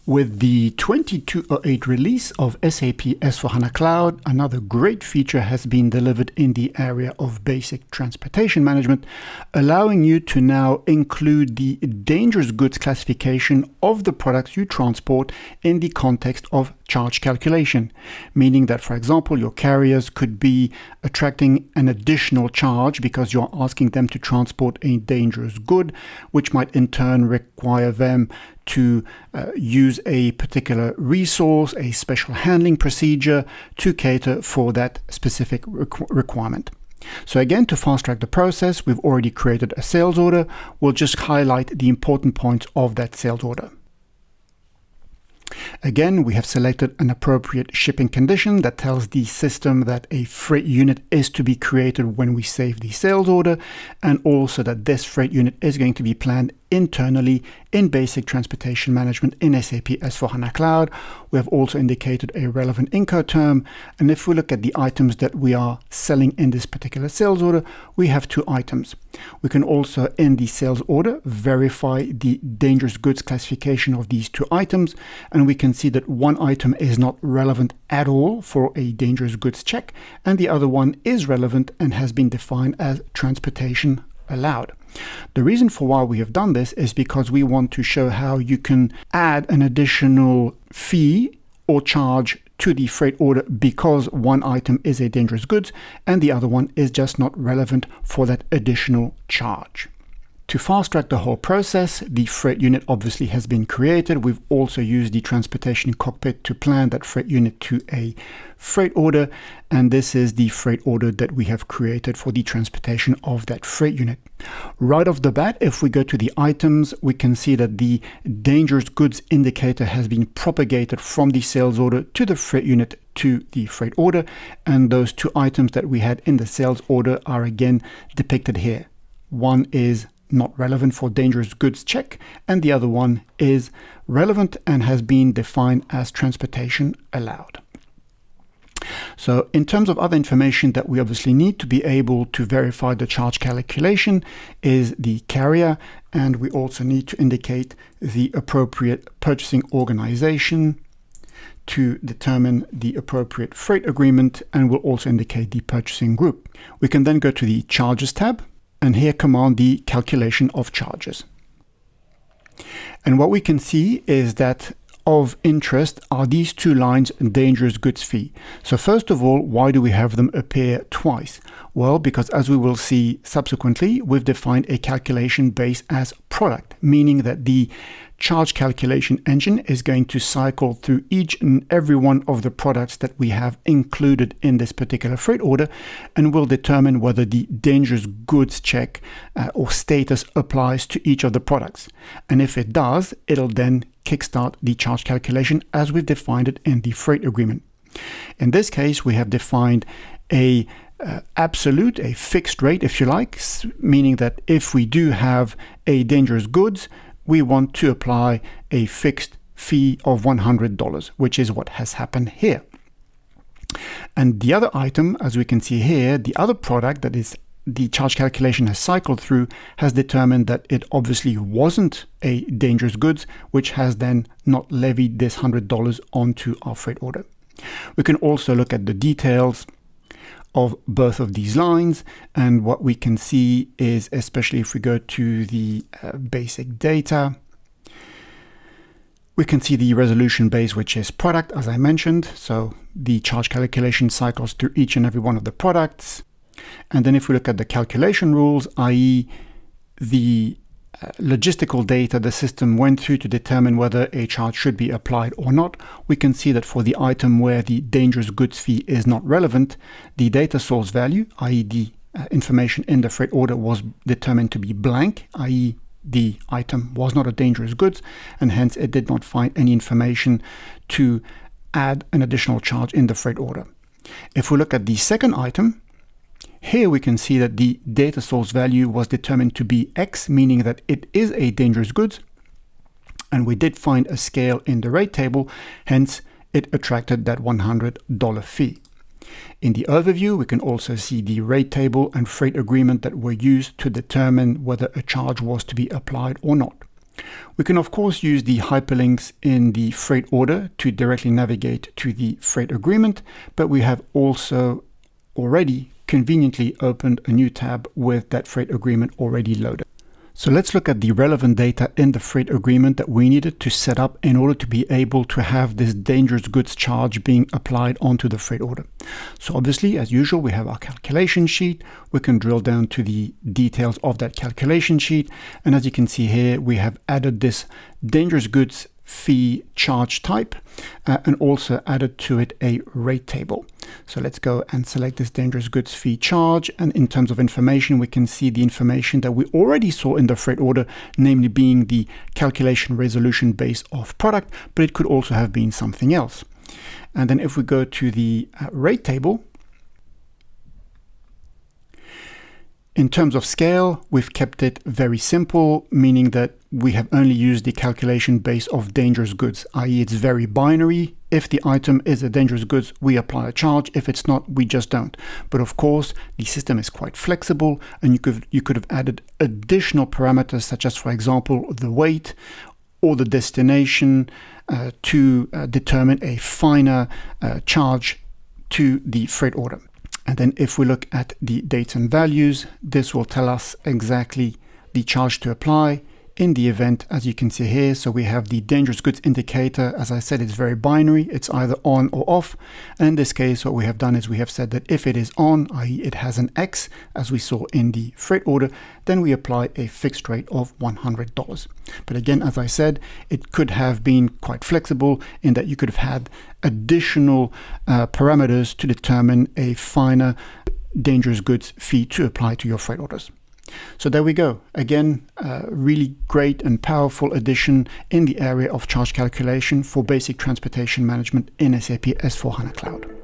With the 2208 release of SAP S/4HANA Cloud, another great feature has been delivered in the area of basic transportation management, allowing you to now include the dangerous goods classification of the products you transport in the context of charge calculation, meaning that, for example, your carriers could be attracting an additional charge because you're asking them to transport a dangerous good, which might in turn require them to use a particular resource, a special handling procedure to cater for that specific requirement. So again, to fast track the process, we've already created a sales order. We'll just highlight the important points of that sales order. Again, we have selected an appropriate shipping condition that tells the system that a freight unit is to be created when we save the sales order, and also that this freight unit is going to be planned internally in basic transportation management in SAP S/4HANA Cloud. We have also indicated a relevant Incoterm, and if we look at the items that we are selling in this particular sales order, we have 2 items. We can also, in the sales order, verify the dangerous goods classification of these 2 items, and we can see that one item is not relevant at all for a dangerous goods check, and the other one is relevant and has been defined as transportation allowed. The reason for why we have done this is because we want to show how you can add an additional fee or charge to the freight order because one item is a dangerous goods and the other one is just not relevant for that additional charge. To fast track the whole process, the freight unit obviously has been created. We've also used the transportation cockpit to plan that freight unit to a freight order, and this is the freight order that we have created for the transportation of that freight unit. Right off the bat, if we go to the items, we can see that the dangerous goods indicator has been propagated from the sales order to the freight unit to the freight order, and those 2 items that we had in the sales order are again depicted here. One is not relevant for dangerous goods check, and the other one is relevant and has been defined as transportation allowed. So in terms of other information that we obviously need to be able to verify the charge calculation is the carrier, and we also need to indicate the appropriate purchasing organization to determine the appropriate freight agreement, and we'll also indicate the purchasing group. We can then go to the charges tab, and here command the calculation of charges. And what we can see is that of interest are these 2 lines, dangerous goods fee. So first of all, why do we have them appear twice? Well, because as we will see subsequently, we've defined a calculation base as product, meaning that the charge calculation engine is going to cycle through each and every one of the products that we have included in this particular freight order, and will determine whether the dangerous goods check or status applies to each of the products. And if it does, it'll then kickstart the charge calculation as we've defined it in the freight agreement. In this case, we have defined a absolute, a fixed rate, if you like, meaning that if we do have a dangerous goods, we want to apply a fixed fee of $100, which is what has happened here. And the other item, as we can see here, the other product that is the charge calculation has cycled through has determined that it obviously wasn't a dangerous goods, which has then not levied this $100 onto our freight order. We can also look at the details of both of these lines, and what we can see is, especially if we go to the basic data, we can see the resolution base, which is product, as I mentioned. So the charge calculation cycles through each and every one of the products. And then if we look at the calculation rules, i.e. the logistical data the system went through to determine whether a charge should be applied or not, we can see that for the item where the dangerous goods fee is not relevant, the data source value, i.e. the information in the freight order, was determined to be blank, i.e. the item was not a dangerous goods, and hence it did not find any information to add an additional charge in the freight order. If we look at the second item, here we can see that the data source value was determined to be X, meaning that it is a dangerous goods, and we did find a scale in the rate table, hence it attracted that $100 fee. In the overview, we can also see the rate table and freight agreement that were used to determine whether a charge was to be applied or not. We can of course use the hyperlinks in the freight order to directly navigate to the freight agreement, but we have also already conveniently opened a new tab with that freight agreement already loaded. So let's look at the relevant data in the freight agreement that we needed to set up in order to be able to have this dangerous goods charge being applied onto the freight order. So obviously, as usual, we have our calculation sheet. We can drill down to the details of that calculation sheet. And as you can see here, we have added this dangerous goods fee charge type and also added to it a rate table. So let's go and select this dangerous goods fee charge, and in terms of information we can see the information that we already saw in the freight order, namely being the calculation resolution base of product, but it could also have been something else. And then if we go to the rate table, in terms of scale, we've kept it very simple, meaning that we have only used the calculation base of dangerous goods, i.e. it's very binary. If the item is a dangerous goods, we apply a charge. If it's not, we just don't. But of course, the system is quite flexible, and you could have added additional parameters such as, for example, the weight or the destination to determine a finer charge to the freight order. And then if we look at the dates and values, this will tell us exactly the charge to apply in the event, as you can see here. So we have the dangerous goods indicator. As I said, it's very binary. It's either on or off. And in this case, what we have done is we have said that if it is on, i.e. it has an X, as we saw in the freight order, then we apply a fixed rate of $100. But again, as I said, it could have been quite flexible in that you could have had additional parameters to determine a finer dangerous goods fee to apply to your freight orders. So there we go. Again, really great and powerful addition in the area of charge calculation for basic transportation management in SAP S/4HANA Cloud.